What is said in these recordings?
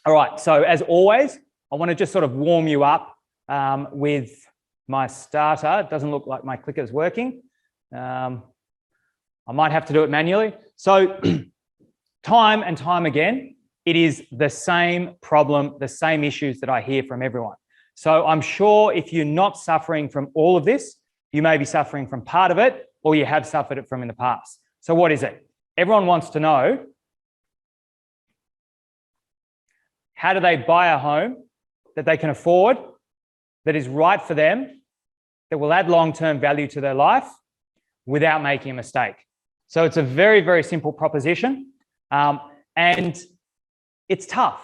All right, so as always, I want to just sort of warm you up with my starter. It doesn't look like my clicker's working. I might have to do it manually. So time and time again, it is the same problem, the same issues that I hear from everyone. So I'm sure if you're not suffering from all of this, you may be suffering from part of it, or you have suffered it from in the past. So what is it? Everyone wants to know, how do they buy a home that they can afford, that is right for them, that will add long-term value to their life without making a mistake? So it's a very, very simple proposition. And it's tough.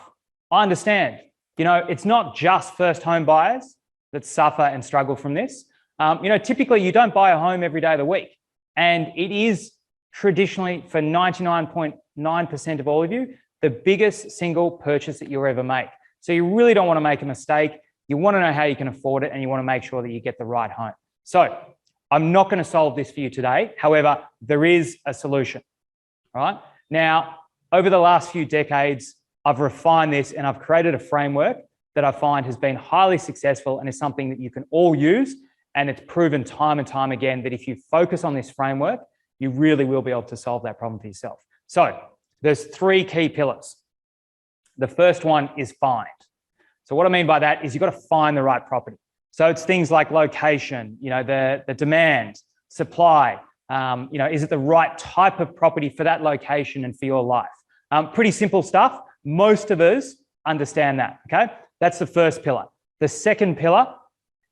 I understand. You know, it's not just first home buyers that suffer and struggle from this. You know, typically you don't buy a home every day of the week. And it is traditionally, for 99.9% of all of you, the biggest single purchase that you'll ever make. So you really don't want to make a mistake. You want to know how you can afford it, and you want to make sure that you get the right home. So I'm not going to solve this for you today. However, there is a solution. All right. Now, over the last few decades, I've refined this and I've created a framework that I find has been highly successful and is something that you can all use. And it's proven time and time again that if you focus on this framework, you really will be able to solve that problem for yourself. So there's three key pillars. The first one is find. So what I mean by that is you've got to find the right property. So it's things like location, you know, the demand, supply, you know, is it the right type of property for that location and for your life? Pretty simple stuff. Most of us understand that, okay? That's the first pillar. The second pillar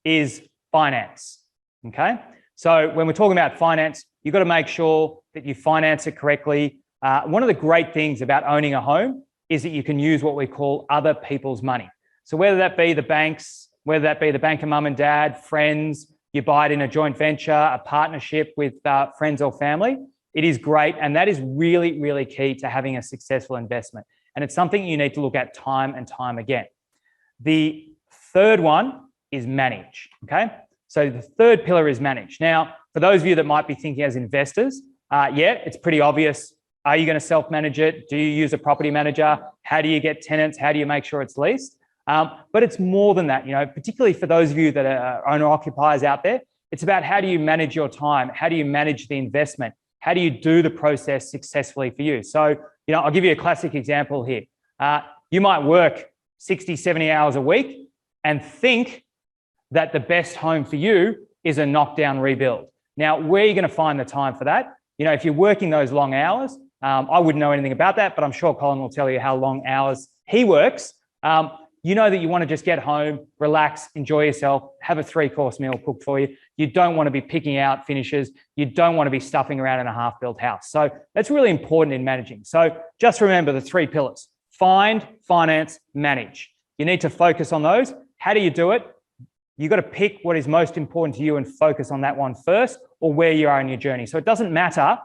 is finance, okay? So when we're talking about finance, you've got to make sure that you finance it correctly. One of the great things about owning a home is that you can use what we call other people's money. So whether that be the banks, whether that be the bank of mum and dad, friends, you buy it in a joint venture, a partnership with friends or family, it is great. And that is really, really key to having a successful investment. And it's something you need to look at time and time again. The third one is manage, okay? So the third pillar is manage. Now, for those of you that might be thinking as investors, yeah, it's pretty obvious. Are you going to self-manage it? Do you use a property manager? How do you get tenants? How do you make sure it's leased? But it's more than that, you know, particularly for those of you that are owner-occupiers out there. It's about how do you manage your time? How do you manage the investment? How do you do the process successfully for you? So, you know, I'll give you a classic example here. You might work 60, 70 hours a week and think that the best home for you is a knockdown rebuild. Now, where are you going to find the time for that? You know, if you're working those long hours, I wouldn't know anything about that, but I'm sure Colin will tell you how long hours he works. You know that you want to just get home, relax, enjoy yourself, have a 3-course meal cooked for you. You don't want to be picking out finishes. You don't want to be stuffing around in a half-built house. So that's really important in managing. So just remember the 3 pillars: find, finance, manage. You need to focus on those. How do you do it? You've got to pick what is most important to you and focus on that one first, or where you are in your journey. So it doesn't matter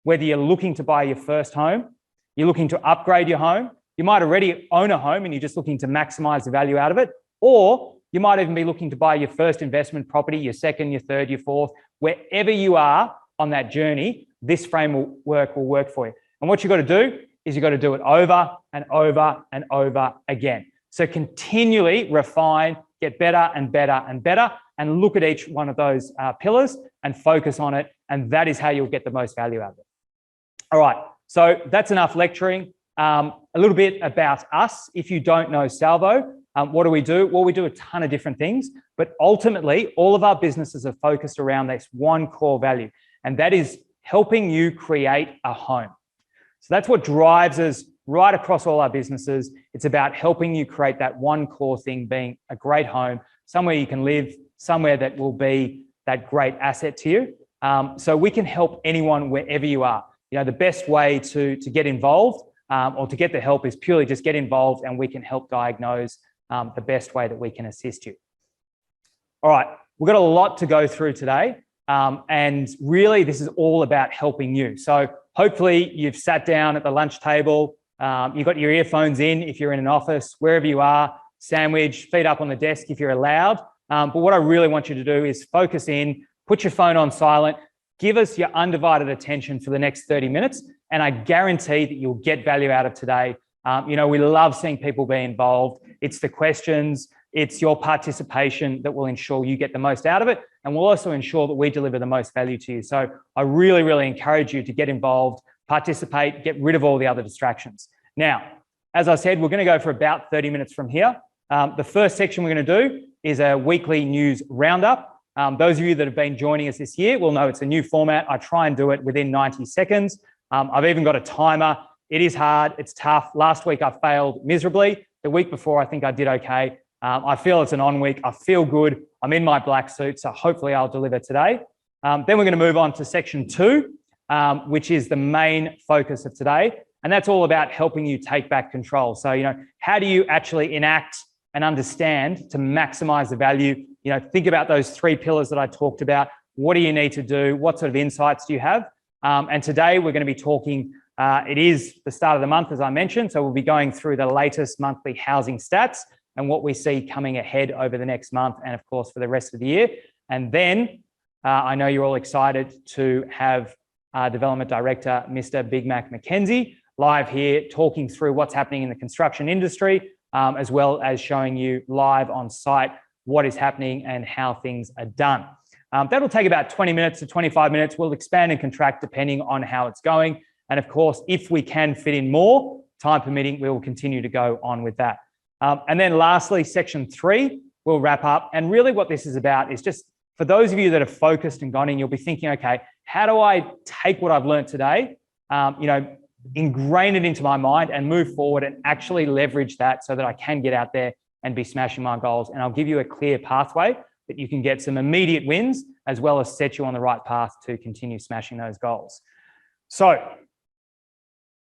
whether you're looking to buy your first home, you're looking to upgrade your home, you might already own a home and you're just looking to maximize the value out of it, or you might even be looking to buy your first investment property, your second, your third, your fourth. Wherever you are on that journey, this framework will work for you. And what you've got to do is you've got to do it over and over and over again. So continually refine, get better and better and better, and look at each one of those pillars and focus on it. And that is how you'll get the most value out of it. All right, so that's enough lecturing. A little bit about us. If you don't know Salvo, what do we do? Well, we do a ton of different things, but ultimately all of our businesses are focused around this one core value, and that is helping you create a home. So that's what drives us right across all our businesses. It's about helping you create that one core thing, being a great home, somewhere you can live, somewhere that will be that great asset to you. So we can help anyone wherever you are. You know, the best way to get involved or to get the help is purely just get involved, and we can help diagnose the best way that we can assist you. All right, we've got a lot to go through today, and really this is all about helping you. So hopefully you've sat down at the lunch table, you've got your earphones in if you're in an office, wherever you are, sandwich, feet up on the desk if you're allowed. But what I really want you to do is focus in, put your phone on silent, give us your undivided attention for the next 30 minutes, and I guarantee that you'll get value out of today. We love seeing people be involved. It's the questions, it's your participation that will ensure you get the most out of it, and will also ensure that we deliver the most value to you. So I really, really encourage you to get involved, participate, get rid of all the other distractions. Now, as I said, we're going to go for about 30 minutes from here. The first section we're going to do is a weekly news roundup. Those of you that have been joining us this year will know it's a new format. I try and do it within 90 seconds. I've even got a timer. It is hard. It's tough. Last week, I failed miserably. The week before, I think I did okay. I feel it's an on week. I feel good. I'm in my black suit, so hopefully I'll deliver today. Then we're going to move on to section 2, which is the main focus of today. And that's all about helping you take back control. So, how do you actually enact and understand to maximize the value? Think about those 3 pillars that I talked about. What do you need to do? What sort of insights do you have? And today we're going to be talking, it is the start of the month, as I mentioned. So we'll be going through the latest monthly housing stats and what we see coming ahead over the next month and, of course, for the rest of the year. And then I know you're all excited to have our Development Director, Mr. Big Mac McKenzie, live here talking through what's happening in the construction industry, as well as showing you live on site what is happening and how things are done. That'll take about 20 minutes to 25 minutes. We'll expand and contract depending on how it's going. And of course, if we can fit in more, time permitting, we will continue to go on with that. And then lastly, section 3, we'll wrap up. And really what this is about is just for those of you that are focused and gone in, you'll be thinking, okay, how do I take what I've learned today, ingrain it into my mind and move forward and actually leverage that so that I can get out there and be smashing my goals. And I'll give you a clear pathway that you can get some immediate wins as well as set you on the right path to continue smashing those goals. So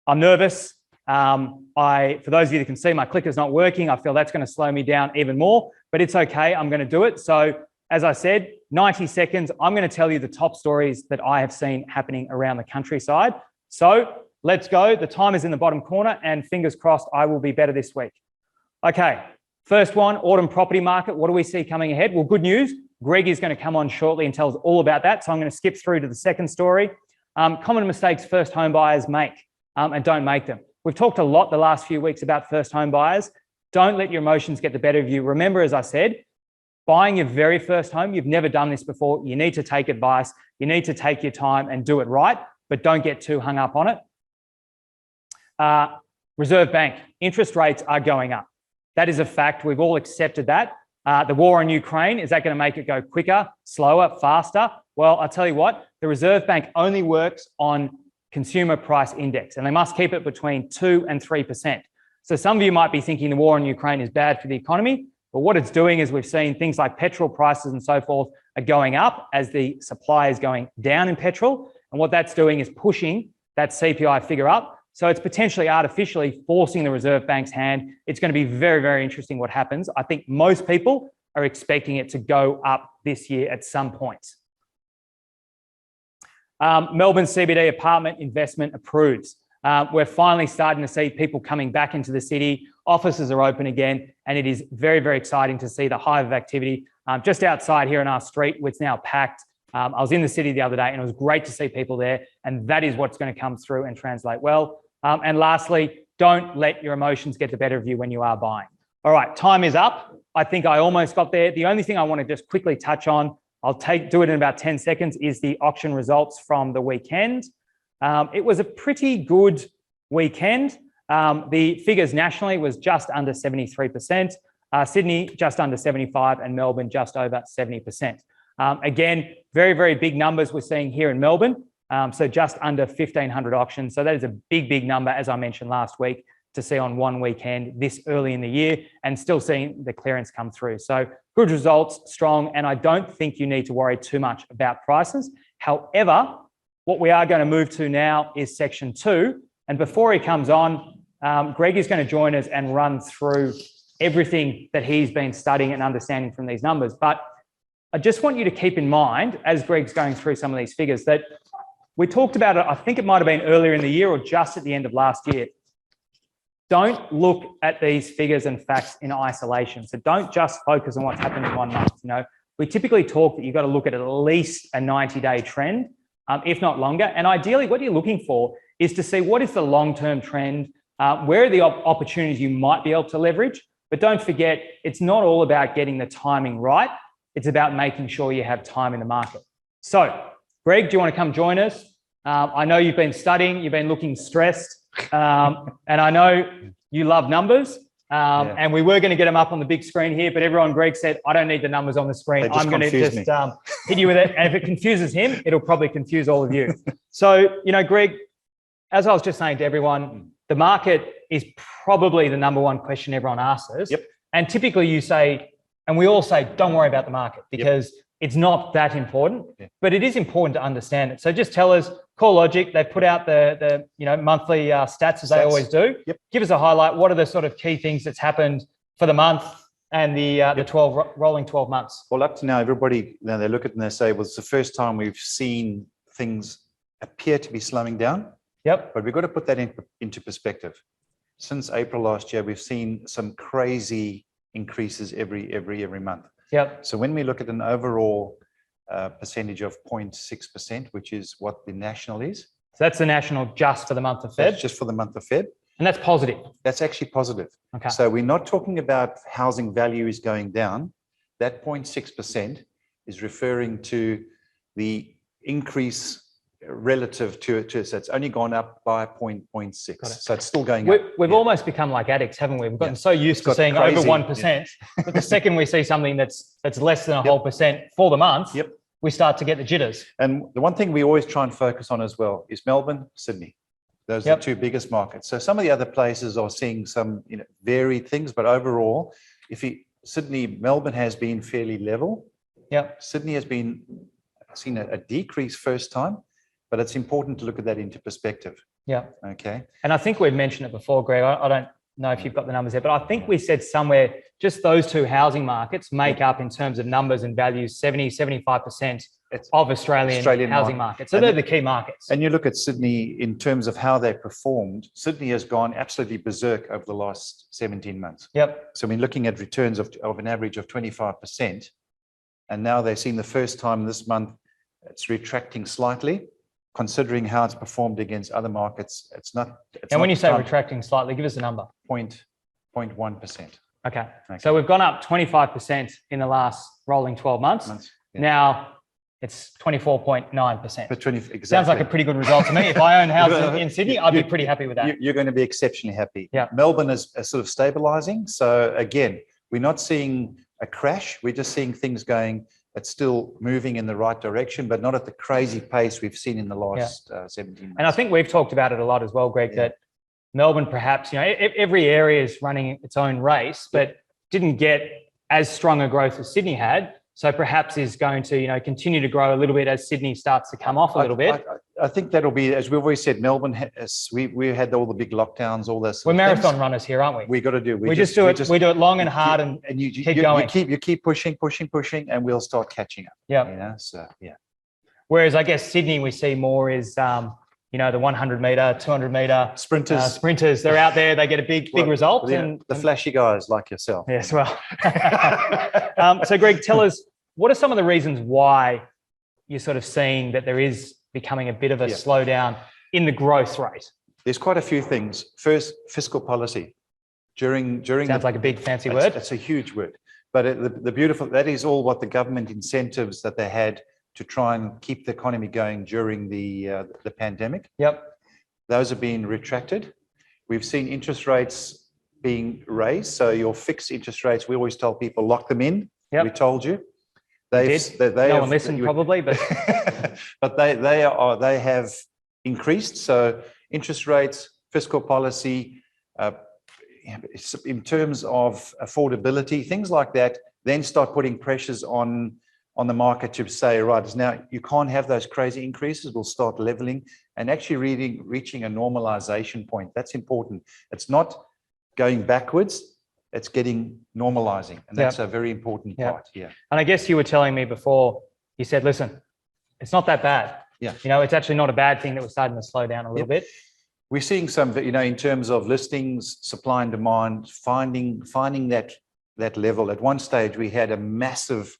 I'm nervous. For those of you that can see, my clicker's not working. I feel that's going to slow me down even more, but it's okay. I'm going to do it. So as I said, 90 seconds, I'm going to tell you the top stories that I have seen happening around the countryside. So let's go. The time is in the bottom corner and fingers crossed I will be better this week. Okay, first one, autumn property market. What do we see coming ahead? Well, good news. Greg is going to come on shortly and tell us all about that. So I'm going to skip through to the second story. Common mistakes first home buyers make and don't make them. We've talked a lot the last few weeks about first home buyers. Don't let your emotions get the better of you. Remember, as I said, buying your very first home, you've never done this before. You need to take advice. You need to take your time and do it right, but don't get too hung up on it. Reserve Bank, interest rates are going up. That is a fact. We've all accepted that. The war in Ukraine, is that going to make it go quicker, slower, faster? Well, I'll tell you what, the Reserve Bank only works on consumer price index, and they must keep it between 2 and 3%. So some of you might be thinking the war in Ukraine is bad for the economy, but what it's doing is we've seen things like petrol prices and so forth are going up as the supply is going down in petrol. And what that's doing is pushing that CPI figure up. So it's potentially artificially forcing the Reserve Bank's hand. It's going to be very, very interesting what happens. I think most people are expecting it to go up this year at some point. Melbourne CBD apartment investment approves. We're finally starting to see people coming back into the city. Offices are open again, and it is very, very exciting to see the hive of activity. Just outside here in our street, it's now packed. I was in the city the other day, and it was great to see people there, and that is what's going to come through and translate well. And lastly, don't let your emotions get the better of you when you are buying. All right, time is up. I think I almost got there. The only thing I want to just quickly touch on, do it in about 10 seconds, is the auction results from the weekend. It was a pretty good weekend. The figures nationally was just under 73%, Sydney just under 75%, and Melbourne just over 70%. Again, very, very big numbers we're seeing here in Melbourne. So just under 1,500 auctions. So that is a big, big number, as I mentioned last week, to see on one weekend this early in the year, and still seeing the clearance come through. So good results, strong, and I don't think you need to worry too much about prices. However, what we are going to move to now is section 2. And before he comes on, Greg is going to join us and run through everything that he's been studying and understanding from these numbers. But I just want you to keep in mind, as Greg's going through some of these figures, that we talked about it, I think it might have been earlier in the year or just at the end of last year. Don't look at these figures and facts in isolation. So don't just focus on what's happened in 1 month. We typically talk that you've got to look at least a 90-day trend, if not longer. And ideally, what you're looking for is to see what is the long-term trend Where are the opportunities you might be able to leverage? But don't forget, it's not all about getting the timing right. It's about making sure you have time in the market. So, Greg, do you want to come join us? I know you've been studying, you've been looking stressed, and I know you love numbers. And we were going to get them up on the big screen here, but everyone, Greg said, I don't need the numbers on the screen. I'm going to just hit you with it. And if it confuses him, it'll probably confuse all of you. So, Greg, as I was just saying to everyone, the market is probably the number one question everyone asks us. Yep. And typically you say, and we all say, don't worry about the market because it's not that important, but it is important to understand it. So just tell us, CoreLogic, they've put out the monthly stats as they always do. Yep. Give us a highlight. What are the sort of key things that's happened for the month and the rolling 12 months? Well, up to now, everybody, they look at it and they say, well, it's the first time we've seen things appear to be slowing down. Yep. But we've got to put that into perspective. Since April last year, we've seen some crazy increases every month. Yep. So when we look at an overall percentage of 0.6%, which is what the national is. So that's the national just for the month of Feb? That's just for the month of Feb. And that's positive? That's actually positive. Okay. So we're not talking about housing value is going down. That 0.6% is referring to the increase relative to it. So it's only gone up by 0.6. So it's still going up. We've almost become like addicts, haven't we? We've gotten so used to seeing over 1%, but the second we see something that's less than a whole percent for the month, we start to get the jitters. And the one thing we always try and focus on as well is Melbourne, Sydney. Those are the two biggest markets. So some of the other places are seeing some varied things, but overall, Melbourne has been fairly level. Yep. Sydney has seen a decrease first time, but it's important to look at that into perspective. Yeah. Okay. And I think we've mentioned it before, Greg. I don't know if you've got the numbers there, but I think we said somewhere just those two housing markets make up in terms of numbers and values 70-75% of Australian housing markets. So they're the key markets. And you look at Sydney in terms of how they performed. Sydney has gone absolutely berserk over the last 17 months. Yep. So we're looking at returns of an average of 25%. And now they've seen the first time this month it's retracting slightly. Considering how it's performed against other markets, it's not. And when you say retracting slightly, give us a number. 0.1%. Okay. So we've gone up 25% in the last rolling 12 months. Now it's 24.9%. Exactly. Sounds like a pretty good result to me. If I own houses in Sydney, I'd be pretty happy with that. You're going to be exceptionally happy. Yeah. Melbourne is sort of stabilizing. So again, we're not seeing a crash. We're just seeing things going. It's still moving in the right direction, but not at the crazy pace we've seen in the last 17 months. And I think we've talked about it a lot as well, Greg, that Melbourne perhaps, every area is running its own race, but didn't get as strong a growth as Sydney had. So perhaps is going to, continue to grow a little bit as Sydney starts to come off a little bit. I think that'll be, as we've always said, Melbourne has, we had all the big lockdowns, all this. We're marathon runners here, aren't we? We got to do. We just do it long and hard and you keep going. You keep pushing, and we'll start catching up. Yeah. So Whereas I guess Sydney we see more is, the 100 meter, 200 meter sprinters. They're out there. They get a big result. And the flashy guys like yourself. Yes, well. So, Greg, tell us, what are some of the reasons why you're sort of seeing that there is becoming a bit of a slowdown in the growth rate? There's quite a few things. First, fiscal policy. Sounds like a big fancy word. It's a huge word. But the beautiful, that is all what the government incentives that they had to try and keep the economy going during the pandemic. Yep. Those are being retracted. We've seen interest rates being raised. So your fixed interest rates, we always tell people, lock them in. Yep. We told you. No one listened probably, but but they have increased. So interest rates, fiscal policy, in terms of affordability, things like that, then start putting pressures on the market to say, right, now you can't have those crazy increases. We'll start leveling and actually reaching a normalization point. That's important. It's not going backwards. It's getting normalizing. And that's a very important part. Yeah. And I guess you were telling me before, you said, listen, it's not that bad. Yeah. It's actually not a bad thing that we're starting to slow down a little bit. We're seeing some, in terms of listings, supply and demand, finding that level. At one stage, we had a massive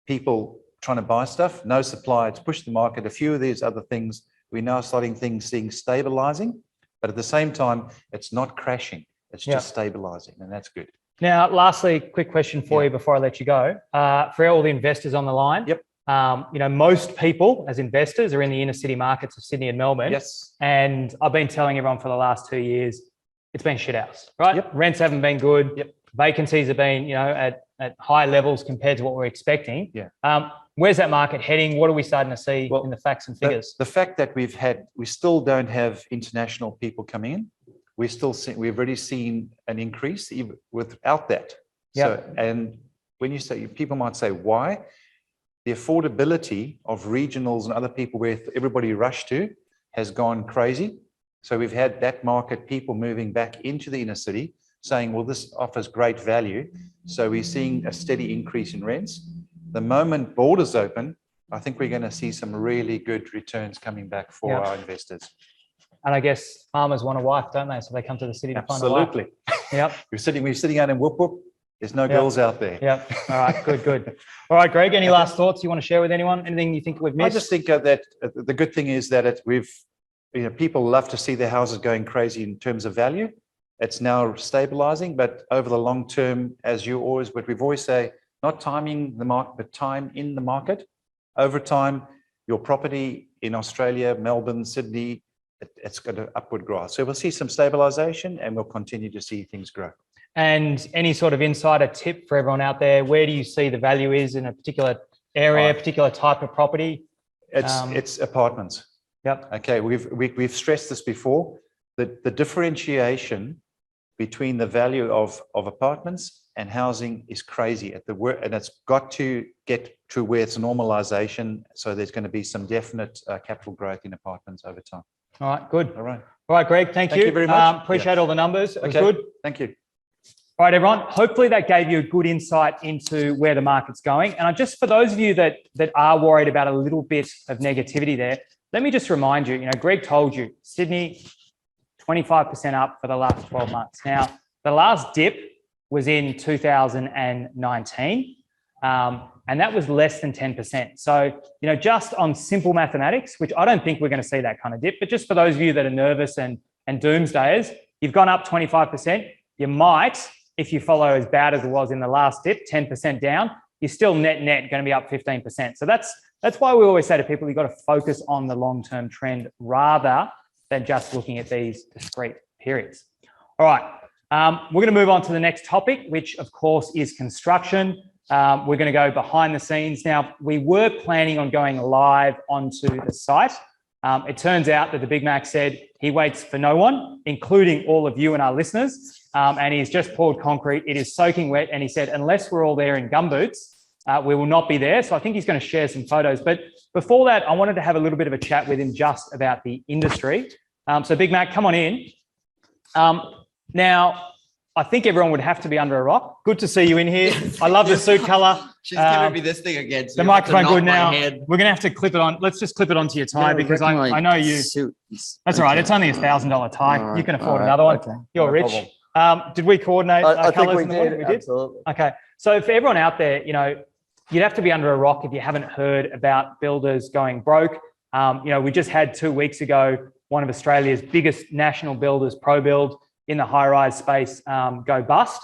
people trying to buy stuff, no supply. It's pushed the market. A few of these other things, we're now seeing stabilizing. But at the same time, it's not crashing. It's just stabilizing, and that's good. Now, lastly, quick question for you before I let you go. For all the investors on the line, most people as investors are in the inner city markets of Sydney and Melbourne. Yes. And I've been telling everyone for the last 2 years, it's been shit house, right? Yep. Rents haven't been good. Yep. Vacancies have been, at high levels compared to what we're expecting. Yeah. Where's that market heading? What are we starting to see in the facts and figures? The fact that we still don't have international people coming in. We've already seen an increase even without that. So, and when you say, people might say, why? The affordability of regionals and other people where everybody rushed to has gone crazy. So we've had that market, people moving back into the inner city saying, well, this offers great value. So we're seeing a steady increase in rents. The moment borders open, I think we're going to see some really good returns coming back for our investors. And I guess farmers want a wife, don't they? So they come to the city to find a wife. Absolutely. Yep. We're sitting out in Whoop Whoop. There's no girls out there. Yep. All right. Good. All right, Greg, any last thoughts you want to share with anyone? Anything you think we've missed? I just think that the good thing is that people love to see their houses going crazy in terms of value. It's now stabilizing, but over the long term, what we've always say, not timing the market, but time in the market. Over time, your property in Australia, Melbourne, Sydney, it's got an upward graph. So we'll see some stabilization and we'll continue to see things grow. And any sort of insider tip for everyone out there, where do you see the value is in a particular area, particular type of property? It's apartments. Yep. Okay, we've stressed this before, that the differentiation between the value of apartments and housing is crazy and it's got to get to where it's normalization. So there's going to be some definite capital growth in apartments over time. All right, good. All right. All right, Greg, thank you very much. Appreciate all the numbers. It was good. Thank you. All right, everyone. Hopefully that gave you a good insight into where the market's going. And just for those of you that are worried about a little bit of negativity there, let me just remind you, Greg told you, Sydney, 25% up for the last 12 months. Now, the last dip was in 2019, and that was less than 10%. So, just on simple mathematics, which I don't think we're going to see that kind of dip, but just for those of you that are nervous and doomsdayers, you've gone up 25%. You might, if you follow as bad as it was in the last dip, 10% down, you're still net going to be up 15%. So that's why we always say to people, you've got to focus on the long-term trend rather than just looking at these discrete periods. All right. We're going to move on to the next topic, which of course is construction. We're going to go behind the scenes. Now, we were planning on going live onto the site. It turns out that the Big Mac said he waits for no one, including all of you and our listeners. And he's just poured concrete. It is soaking wet. And he said, unless we're all there in gumboots, we will not be there. So I think he's going to share some photos. But before that, I wanted to have a little bit of a chat with him just about the industry. So Big Mac, come on in. Now, I think everyone would have to be under a rock. Good to see you in here. I love the suit color. She's giving me this thing again. So the microphone good now. We're going to have to clip it on. Let's just clip it onto your tie because I know you. That's all right. It's only $1,000 tie. Right, you can afford another one. Okay. You're rich. Did we coordinate I think colors? We did. Absolutely. Okay. So for everyone out there, you'd have to be under a rock if you haven't heard about builders going broke. We just had 2 weeks ago, one of Australia's biggest national builders, ProBuild, in the high-rise space, go bust,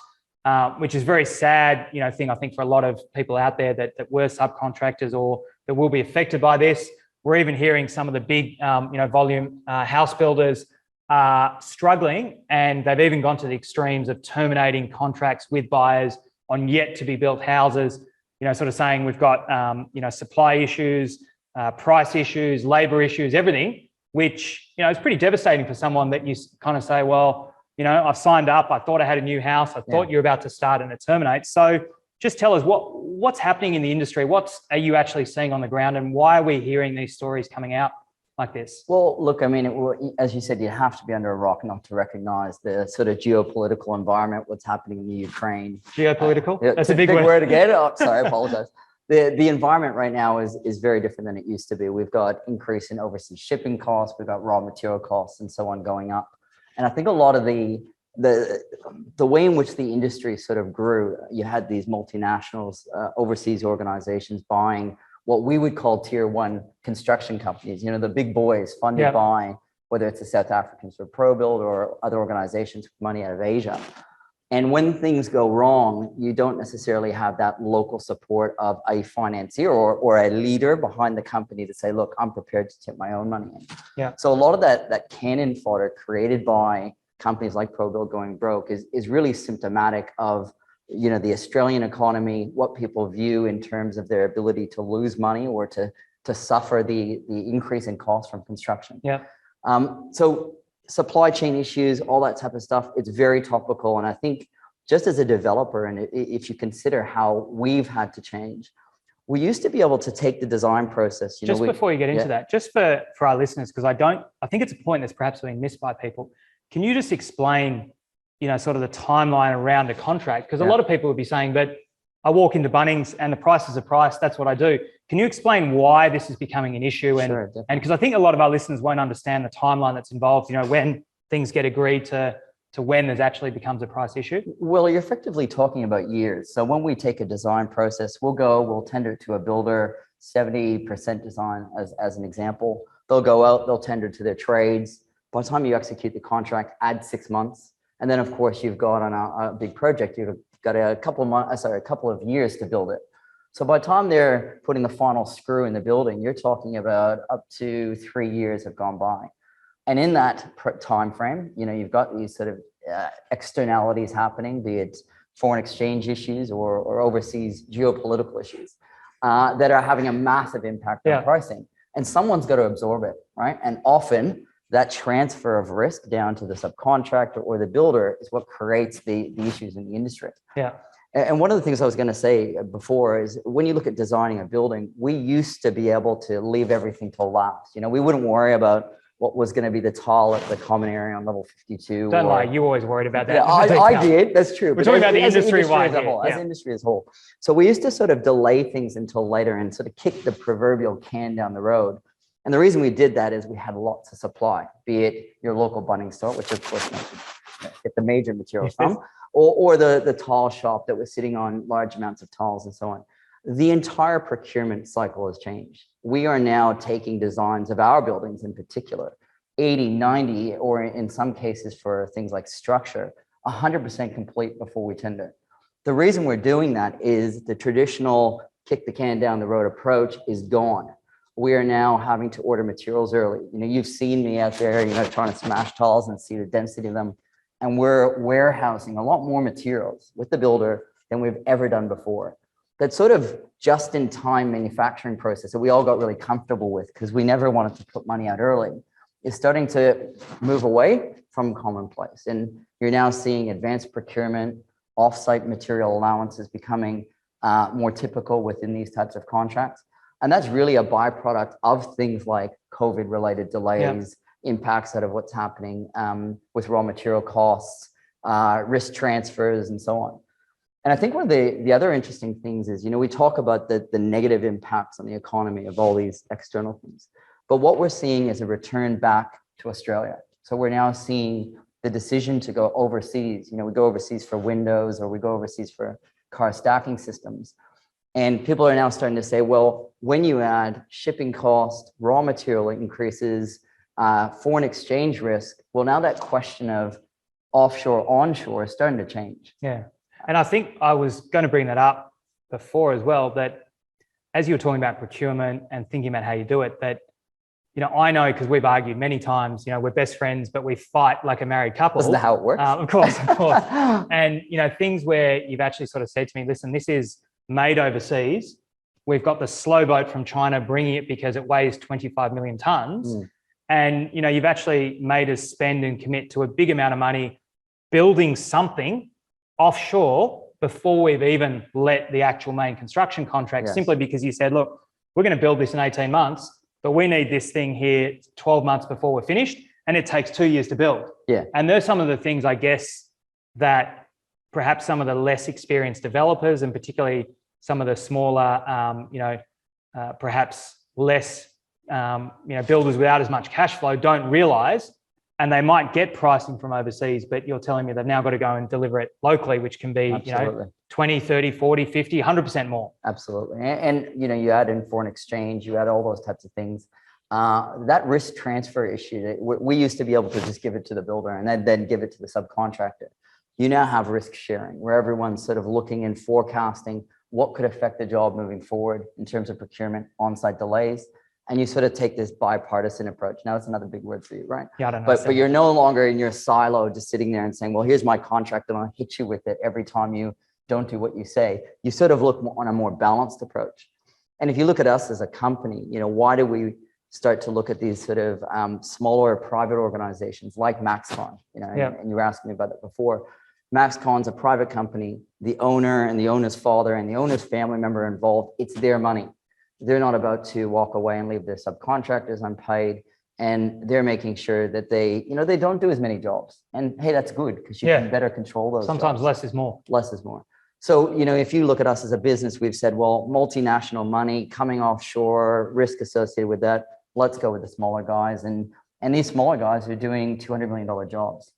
which is very sad, thing, I think, for a lot of people out there that were subcontractors or that will be affected by this. We're even hearing some of the big, volume house builders are struggling, and they've even gone to the extremes of terminating contracts with buyers on yet to be built houses, sort of saying we've got, supply issues, price issues, labor issues, everything, which, is pretty devastating for someone that you kind of say, well, I've signed up. I thought I had a new house. I thought you were about to start and it terminates. So just tell us what's happening in the industry. What are you actually seeing on the ground, and why are we hearing these stories coming out like this? Well, look, I mean, as you said, you have to be under a rock not to recognize the sort of geopolitical environment, what's happening in the Ukraine. Geopolitical? That's a big word again. Oh, sorry, I apologize. The environment right now is very different than it used to be. We've got increase in overseas shipping costs. We've got raw material costs and so on going up. And I think a lot of the way in which the industry sort of grew, you had these multinationals, overseas organizations buying what we would call tier one construction companies, the big boys funded by whether it's the South Africans for ProBuild or other organizations with money out of Asia. And when things go wrong, you don't necessarily have that local support of a financier or a leader behind the company to say, look, I'm prepared to tip my own money in. Yeah. So a lot of that cannon fodder created by companies like ProBuild going broke is really symptomatic of, you know, the Australian economy, what people view in terms of their ability to lose money or to suffer the increase in costs from construction. Yeah. So supply chain issues, all that type of stuff, it's very topical. And I think just as a developer, and if you consider how we've had to change, we used to be able to take the design process. Just before you get into that, just for our listeners, because I think it's a point that's perhaps being missed by people. Can you just explain, you know, sort of the timeline around a contract? Because a lot of people would be saying, but I walk into Bunnings and the price is a price, that's what I do. Can you explain why this is becoming an issue? And because I think a lot of our listeners won't understand the timeline that's involved, you know, when things get agreed to when there's actually becomes a price issue. Well, you're effectively talking about years. So when we take a design process, we'll tender it to a builder, 70% design as an example. They'll go out, they'll tender to their trades. By the time you execute the contract, add 6 months. And then of course you've got on a big project, you've got a couple of years to build it. So by the time they're putting the final screw in the building, you're talking about up to 3 years have gone by. And in that time frame, you know, you've got these sort of externalities happening, be it foreign exchange issues or overseas geopolitical issues that are having a massive impact on pricing. And someone's got to absorb it, right? And often that transfer of risk down to the subcontractor or the builder is what creates the issues in the industry. Yeah. And one of the things I was going to say before is when you look at designing a building, we used to be able to leave everything till last. You know, we wouldn't worry about what was going to be the tile at the common area on level 52. Don't lie, you always worried about that. Yeah, I did. That's true. We're talking about the industry-wide. As industry as a whole. So we used to sort of delay things until later and sort of kick the proverbial can down the road. And the reason we did that is we had lots of supply, be it your local Bunnings store, which of course you get the major materials from, or the tile shop that was sitting on large amounts of tiles and so on. The entire procurement cycle has changed. We are now taking designs of our buildings in particular, 80, 90, or in some cases for things like structure, 100% complete before we tender. The reason we're doing that is the traditional kick the can down the road approach is gone. We are now having to order materials early. You know, you've seen me out there, you know, trying to smash tiles and see the density of them. And we're warehousing a lot more materials with the builder than we've ever done before. That sort of just-in-time manufacturing process that we all got really comfortable with because we never wanted to put money out early is starting to move away from commonplace. And you're now seeing advanced procurement, off-site material allowances becoming more typical within these types of contracts. And that's really a byproduct of things like COVID-related delays, impacts out of what's happening with raw material costs, risk transfers, and so on. And I think one of the other interesting things is, you know, we talk about the negative impacts on the economy of all these external things. But what we're seeing is a return back to Australia. So we're now seeing the decision to go overseas. You know, we go overseas for windows or we go overseas for car stacking systems. And people are now starting to say, well, when you add shipping cost, raw material increases, foreign exchange risk, well, now that question of offshore, onshore is starting to change. Yeah. And I think I was going to bring that up before as well, that as you were talking about procurement and thinking about how you do it, that, you know, I know because we've argued many times, you know, we're best friends, but we fight like a married couple. Isn't that how it works? Of course, of course. And, you know, things where you've actually sort of said to me, listen, this is made overseas. We've got the slow boat from China bringing it because it weighs 25 million tons. And, you know, you've actually made us spend and commit to a big amount of money building something offshore before we've even let the actual main construction contract, simply because you said, look, we're going to build this in 18 months, but we need this thing here 12 months before we're finished. And it takes 2 years to build. Yeah. And there's some of the things, I guess, that perhaps some of the less experienced developers and particularly some of the smaller, perhaps less, builders without as much cash flow don't realize, and they might get pricing from overseas, but you're telling me they've now got to go and deliver it locally, which can be, you know, 20, 30, 40, 50, 100% more. Absolutely. And, you know, you add in foreign exchange, you add all those types of things. that risk transfer issue, that we used to be able to just give it to the builder and then give it to the subcontractor. You now have risk sharing where everyone's sort of looking and forecasting what could affect the job moving forward in terms of procurement, on-site delays. And you sort of take this bipartisan approach. Now it's another big word for you, right? Yeah, I don't know. But you're no longer in your silo, just sitting there and saying, well, here's my contract and I'll hit you with it every time you don't do what you say. You sort of look on a more balanced approach. And if you look at us as a company, why do we start to look at these sort of smaller private organizations like MaxCon, and you were asking me about that before. MaxCon's a private company. The owner and the owner's father and the owner's family member involved, it's their money. They're not about to walk away and leave their subcontractors unpaid. And they're making sure that they don't do as many jobs. And hey, that's good because you can better control those. Sometimes jobs. less is more. Less is more. So, if you look at us as a business, we've said, well, multinational money coming offshore, risk associated with that. Let's go with the smaller guys. And these smaller guys are doing $200 million jobs.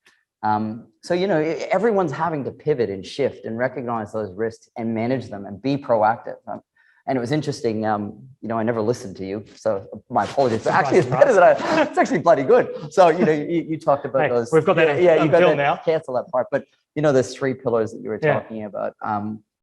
So, everyone's having to pivot and shift and recognize those risks and manage them and be proactive. And it was interesting, I never listened to you, so my apologies. Actually, it's better than it's actually bloody good. So, you talked about those. We've got that you got that, now. Cancel that part. But, those 3 pillars that you were talking about,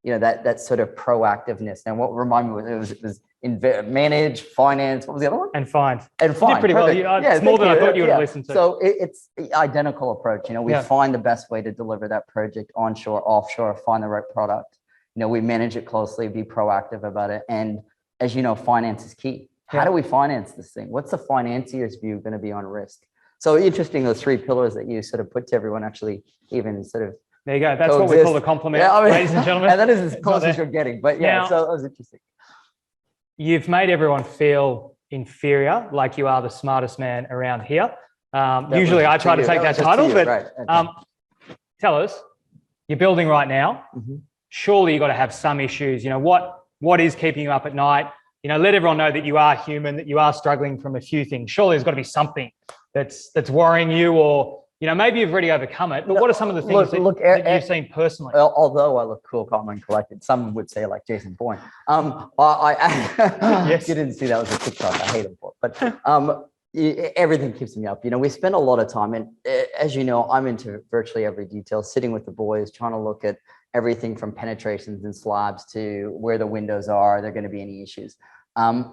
that sort of proactiveness. And what reminded me was it was manage, finance, what was the other one? And find. And find. You did pretty well. It's more than I thought you would have listened to. So it's identical approach. We find the best way to deliver that project onshore, offshore, find the right product. We manage it closely, be proactive about it. And as you know, finance is key. How do we finance this thing? What's the financier's view going to be on risk? So interesting, those 3 pillars that you sort of put to everyone actually even sort of. There you go. That's what we call a compliment, ladies and gentlemen. And that is as close as you're getting. But now, so that was interesting. You've made everyone feel inferior, like you are the smartest man around here. Usually I try to take that title, but right. Okay. Tell us, you're building right now. Mm-hmm. Surely you've got to have some issues. What is keeping you up at night? Let everyone know that you are human, that you are struggling from a few things. Surely there's got to be something that's worrying you, or maybe you've already overcome it. But what are some of the things that you've seen personally? Well, although I look cool, calm, and collected, some would say like Jason Bourne. Yes. You didn't see that was a TikTok. I hate him for it. But everything keeps me up. We spend a lot of time, and as you know, I'm into virtually every detail, sitting with the boys, trying to look at everything from penetrations and slabs to where the windows are there going to be any issues.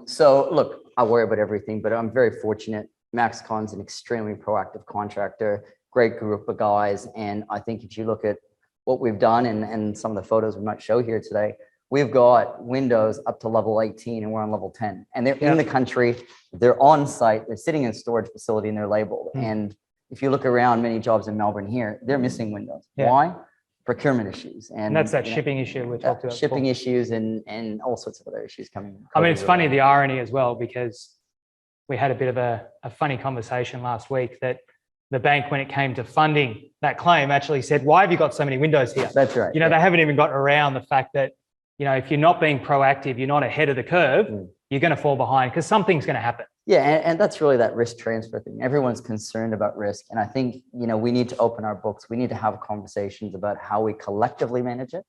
So look, I worry about everything, but I'm very fortunate. MaxCon's an extremely proactive contractor, great group of guys. And I think if you look at what we've done and some of the photos we might show here today, we've got windows up to level 18 and we're on level 10. And they're in the country, they're on site, they're sitting in a storage facility and they're labeled. And if you look around many jobs in Melbourne here, they're missing windows. Why? Procurement issues. And that's that shipping issue we talked about. Shipping issues and all sorts of other issues coming. I mean, it's funny, the irony as well, because we had a bit of a funny conversation last week that the bank, when it came to funding that claim, actually said, why have you got so many windows here? That's right. They haven't even got around the fact that, if you're not being proactive, you're not ahead of the curve, you're going to fall behind because something's going to happen. Yeah, and that's really that risk transfer thing. Everyone's concerned about risk. And I think, we need to open our books. We need to have conversations about how we collectively manage it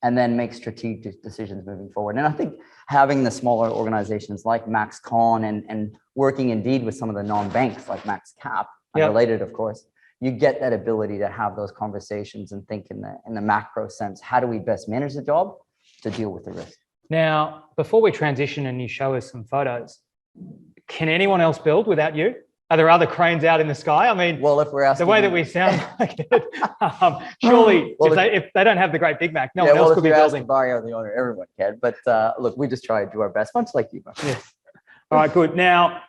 and then make strategic decisions moving forward. And I think having the smaller organizations like MaxCon and working indeed with some of the non-banks like MaxCap, unrelated, of course, you get that ability to have those conversations and think in the macro sense, how do we best manage the job to deal with the risk? Now, before we transition and you show us some photos, can anyone else build without you? Are there other cranes out in the sky? I mean, well, if we're asking the way that we sound like it, surely if they don't have the great Big Mac, no one else could be building. Barrio, the owner, everyone can. But look, we just try to do our best, much like you. Yes. All right, good. Now,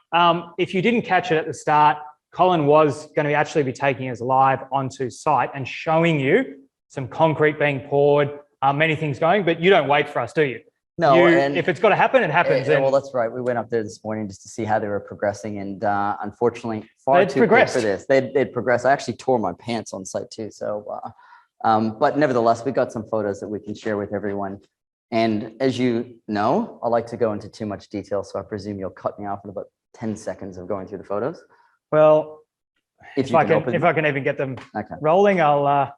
if you didn't catch it at the start, Colin was going to actually be taking us live onto site and showing you some concrete being poured, many things going, but you don't wait for us, do you? No, and if it's got to happen, it happens. Well, that's right. We went up there this morning just to see how they were progressing, and unfortunately, far too quick for this. They'd progressed. I actually tore my pants on site too. So, but nevertheless, we got some photos that we can share with everyone. And as you know, I like to go into too much detail, so I presume you'll cut me off in about 10 seconds of going through the photos. Well, if I can even get them rolling, I'll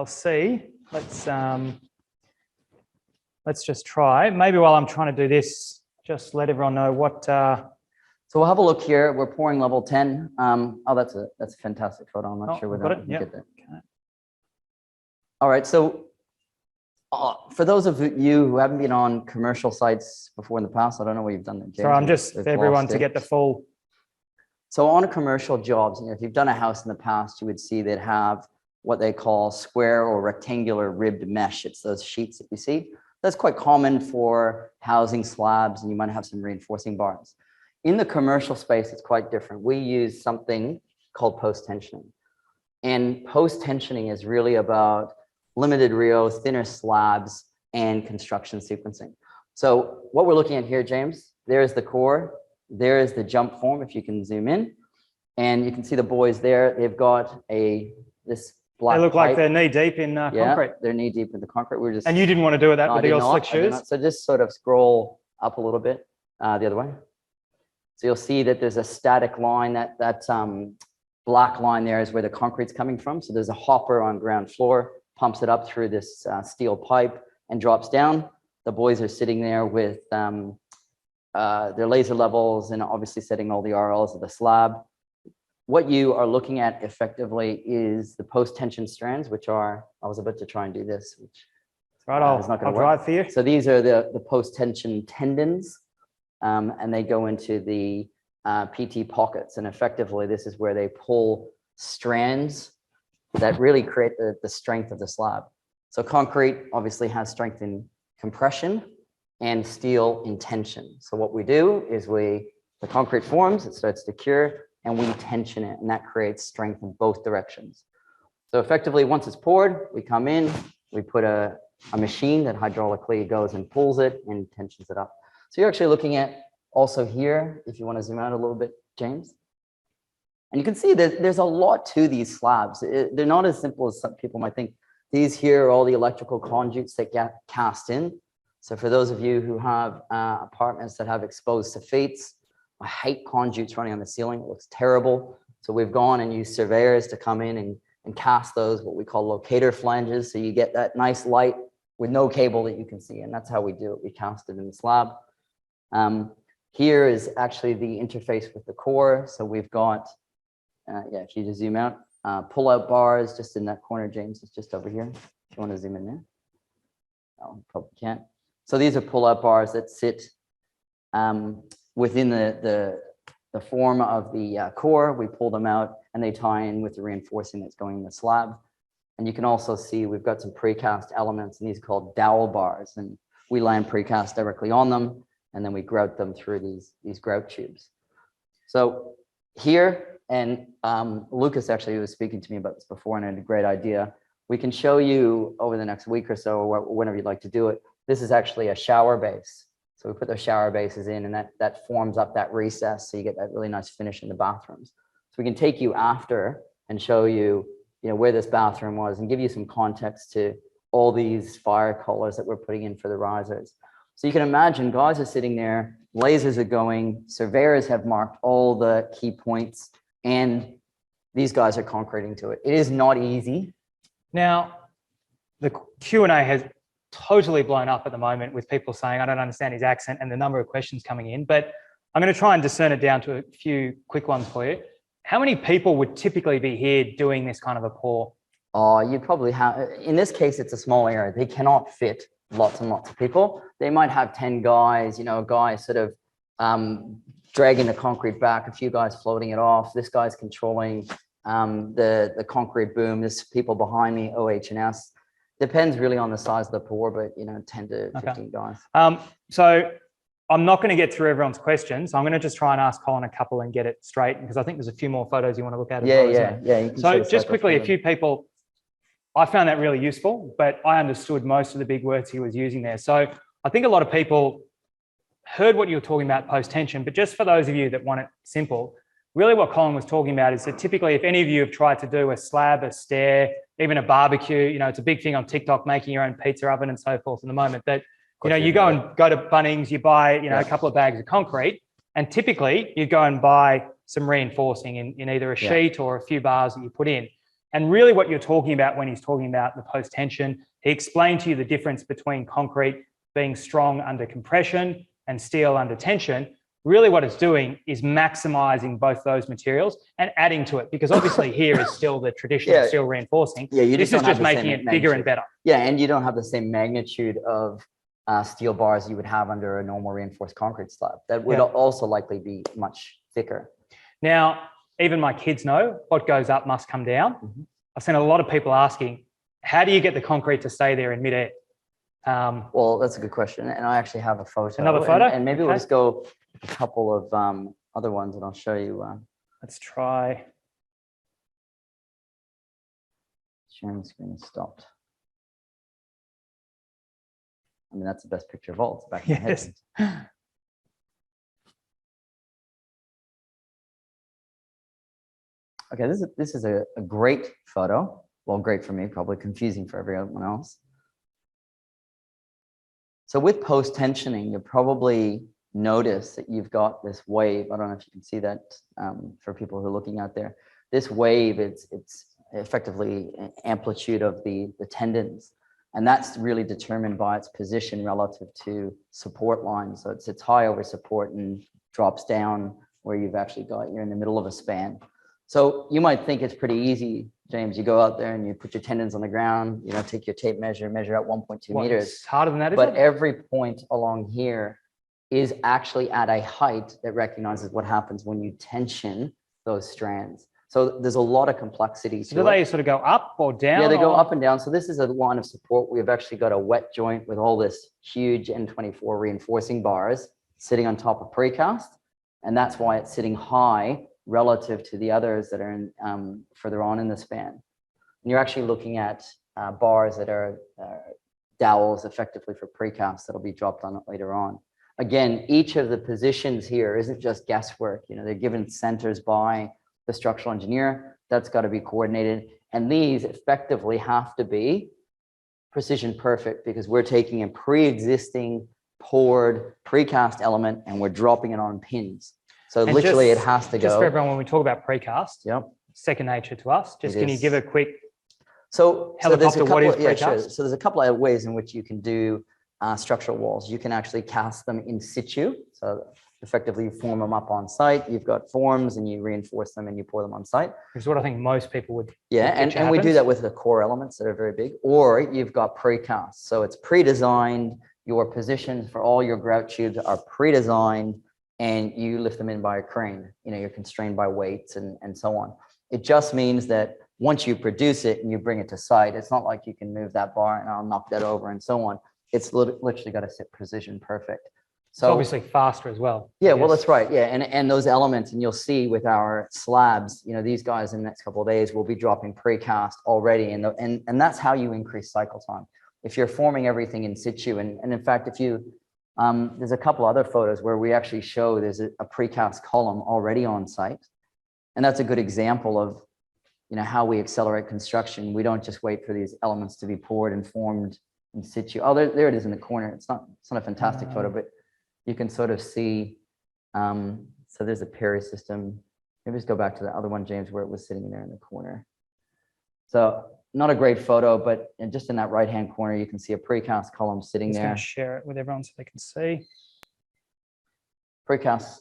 see. Let's just try. Maybe while I'm trying to do this, just let everyone know what So we'll have a look here. We're pouring level 10. Oh, that's a fantastic photo. I'm not sure whether got we it. can Yep. get that. All right. So for those of you who haven't been on commercial sites before in the past, I don't know what you've done there, James. So I'm just We've for everyone lost to it. get the full. So on a commercial jobs, if you've done a house in the past, you would see they'd have what they call square or rectangular ribbed mesh. It's those sheets that you see. That's quite common for housing slabs, and you might have some reinforcing bars. In the commercial space, it's quite different. We use something called post-tensioning. And post-tensioning is really about limited reels, thinner slabs, and construction sequencing. So what we're looking at here, James, there's the core, there is the jump form, if you can zoom in. And you can see the boys there, they've got this black They look like pipe. they're knee deep in concrete. They're knee deep in the concrete. We're just And you didn't want to do that No, with I did your not. slick I did shoes. not. So just sort of scroll up a little bit the other way. So you'll see that there's a static line. That black line there is where the concrete's coming from. So there's a hopper on ground floor, pumps it up through this steel pipe and drops down. The boys are sitting there with their laser levels and obviously setting all the RLs of the slab. What you are looking at effectively is the post-tension strands, which are, I was about to try and do this, which Right, is not I'll going to work. drive for you. So these are the post-tension tendons, and they go into the PT pockets. And effectively, this is where they pull strands that really create the strength of the slab. So concrete obviously has strength in compression and steel in tension. So what we do is the concrete forms, it starts to cure, and we tension it, and that creates strength in both directions. So effectively, once it's poured, we come in, we put a machine that hydraulically goes and pulls it and tensions it up. So you're actually looking at also here, if you want to zoom out a little bit, James. And you can see that there's a lot to these slabs. They're not as simple as some people might think. These here are all the electrical conduits that get cast in. So for those of you who have apartments that have exposed safeties, I hate conduits running on the ceiling. It looks terrible. So we've gone and used surveyors to come in and cast those, what we call locator flanges. So you get that nice light with no cable that you can see. And that's how we do it. We cast it in the slab. Here is actually the interface with the core. So we've got, if you just zoom out, pull-out bars just in that corner, James, it's just over here. If you want to zoom in there. No, probably can't. So these are pull-out bars that sit within the form of the core. We pull them out and they tie in with the reinforcing that's going in the slab. And you can also see we've got some precast elements, and these are called dowel bars. And we land precast directly on them, and then we grout them through these grout tubes. So here, and Lucas actually was speaking to me about this before, and I had a great idea. We can show you over the next week or so, or whenever you'd like to do it. This is actually a shower base. So we put those shower bases in, and that forms up that recess, so you get that really nice finish in the bathrooms. So we can take you after and show you, where this bathroom was, and give you some context to all these fire colors that we're putting in for the risers. So you can imagine guys are sitting there, lasers are going, surveyors have marked all the key points, and these guys are concreting to it. It is not easy. Now, the Q&A has totally blown up at the moment with people saying, I don't understand his accent, and the number of questions coming in, but I'm going to try and discern it down to a few quick ones for you. How many people would typically be here doing this kind of a pour? Oh, you probably have, in this case, it's a small area. They cannot fit lots and lots of people. They might have 10 guys, a guy sort of dragging the concrete back, a few guys floating it off. This guy's controlling the concrete boom. There's people behind me, OH&S. Depends really on the size of the pour, but 10 to 15 guys. So I'm not going to get through everyone's questions. I'm going to just try and ask Colin a couple and get it straight, because I think there's a few more photos you want to look at as well. Yeah. You can so just quickly, a few people, I found that really useful, but I understood most of the big words he was using there. So I think a lot of people heard what you were talking about post-tension, but just for those of you that want it simple, really what Colin was talking about is that typically if any of you have tried to do a slab, a stair, even a barbecue, it's a big thing on TikTok, making your own pizza oven and so forth at the moment, that, you go to Bunnings, you buy, a couple of bags of concrete, and typically you go and buy some reinforcing in either a sheet or a few bars that you put in. And really what you're talking about when he's talking about the post-tension, he explained to you the difference between concrete being strong under compression and steel under tension. really what it's doing is maximizing both those materials and adding to it, because obviously here is still the traditional steel reinforcing. Yeah, you this just is just making it bigger and better. Yeah, and you don't have the same magnitude of steel bars you would have under a normal reinforced concrete slab. That would also likely be much thicker. Now, even my kids know what goes up must come down. I've seen a lot of people asking, how do you get the concrete to stay there in midair? Well, that's a good question. And I actually have a photo. Another photo? And maybe we'll just go a couple of other ones and I'll show you. Let's try. Sharing screen is stopped. I mean, that's the best picture of all. It's back in my head. Okay, this is a great photo. Well, great for me, probably confusing for everyone else. So with post-tensioning, you'll probably notice that you've got this wave. I don't know if you can see that for people who are looking out there. This wave, it's effectively amplitude of the tendons. And that's really determined by its position relative to support lines. So it's high over support and drops down where you've actually you're in the middle of a span. So you might think it's pretty easy, James. You go out there and you put your tendons on the ground, take your tape measure out 1.2 meters. It's harder than that, but every point along here is actually at a height that recognizes what happens when you tension those strands. So there's a lot of complexity. So do they sort of go up or down? Yeah, they go up and down. So this is a line of support. We've actually got a wet joint with all this huge N24 reinforcing bars sitting on top of precast. And that's why it's sitting high relative to the others that are further on in the span. And you're actually looking at bars that are dowels effectively for precast that'll be dropped on it later on. Again, each of the positions here isn't just guesswork. They're given centers by the structural engineer. That's got to be coordinated. And these effectively have to be precision perfect because we're taking a pre-existing poured precast element and we're dropping it on pins. So and literally it has to go. Just for everyone, when we talk about precast, second nature to us, just can you give a quick helicopter, what is precast? Sure. So there's a couple of ways in which you can do structural walls. You can actually cast them in situ. So effectively you form them up on site. You've got forms and you reinforce them and you pour them on site. Which is what I think most people would. Yeah, and we do that with the core elements that are very big. Or you've got precast. So it's pre-designed. Your positions for all your grout tubes are pre-designed and you lift them in by a crane. You're constrained by weights and so on. It just means that once you produce it and you bring it to site, it's not like you can move that bar and I'll knock that over and so on. It's literally got to sit precision perfect. So it's obviously faster as well. Yeah, well, that's right. Yeah, and those elements, and you'll see with our slabs, these guys in the next couple of days will be dropping precast already, and that's how you increase cycle time. If you're forming everything in situ, and in fact, if you there's a couple other photos where we actually show there's a precast column already on site, and that's a good example of how we accelerate construction. We don't just wait for these elements to be poured and formed in situ. Oh, there it is in the corner. It's not a fantastic photo, but you can sort of see. So there's a Perry system. Maybe just go back to the other one, James, where it was sitting there in the corner. So not a great photo, but just in that right-hand corner, you can see a precast column sitting there. I'm just going to share it with everyone so they can see. Precast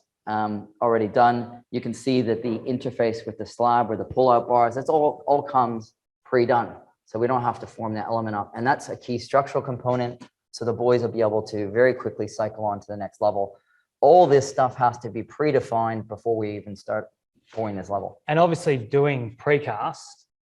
already done. You can see that the interface with the slab or the pull-out bars, that's all comes pre-done. So we don't have to form that element up. And that's a key structural component. So the boys will be able to very quickly cycle on to the next level. All this stuff has to be predefined before we even start pouring this level. And obviously doing precast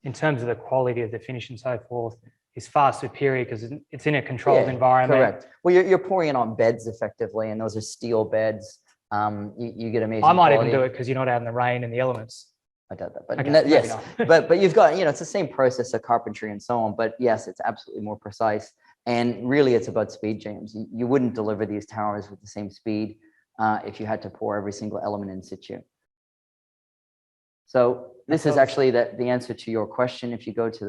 in terms of the quality of the finish and so forth is far superior because it's in a controlled environment. Correct. Well, you're pouring it on beds effectively, and those are steel beds. You get amazing I might quality. even do it because you're not out in the rain and the elements. I doubt that, but okay, yes, but you've got, it's the same process of carpentry and so on, but yes, it's absolutely more precise. And really it's about speed, James. You wouldn't deliver these towers with the same speed if you had to pour every single element in situ. So this is actually the answer to your question. If you go to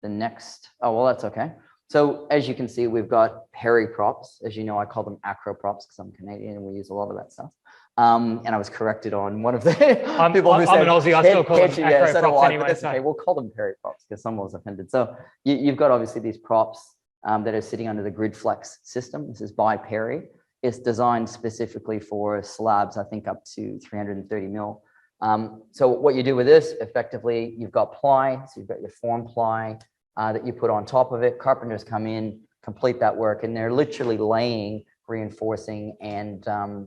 the next, oh, well, that's okay. So as you can see, we've got Perry props. As you know, I call them acro props because I'm Canadian and we use a lot of that stuff. And I was corrected on one of the people who said, I'm an Aussie, I still call them acro props anyway. But okay, we'll call them Perry props because someone was offended. So you've got obviously these props that are sitting under the grid flex system. This is by Perry. It's designed specifically for slabs, I think up to 330 mil. So what you do with this, effectively, you've got ply, so you've got your form ply that you put on top of it. Carpenters come in, complete that work, and they're literally laying, reinforcing, and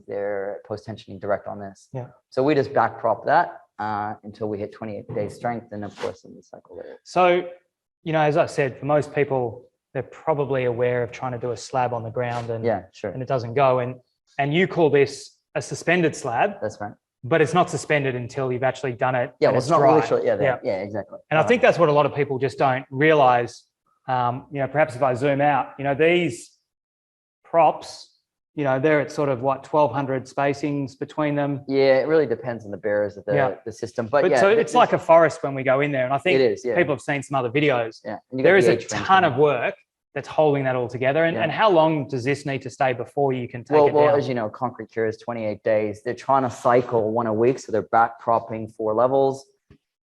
they're post-tensioning direct on this. Yeah. So we just back prop that until we hit 28 days strength, and of course, in the cycle later. So, as I said, for most people, they're probably aware of trying to do a slab on the ground and, Yeah, sure. and it doesn't go. And you call this a suspended slab, That's right. but it's not suspended until you've actually done it. Yeah, and well, it's not dry. literally. Yeah, exactly. And I think that's what a lot of people just don't realize. Perhaps if I zoom out, these props, they're at sort of 1,200 spacings between them. Yeah, it really depends on the bearers of the system. But yeah, so it's like a forest when we go in there. And I think it is, yeah. people have seen some other videos. Yeah. There is a ton of work that's holding that all together. And how long does this need to stay before you can take it down? Well, as you know, concrete cure is 28 days. They're trying to cycle one a week. So they're back propping 4 levels.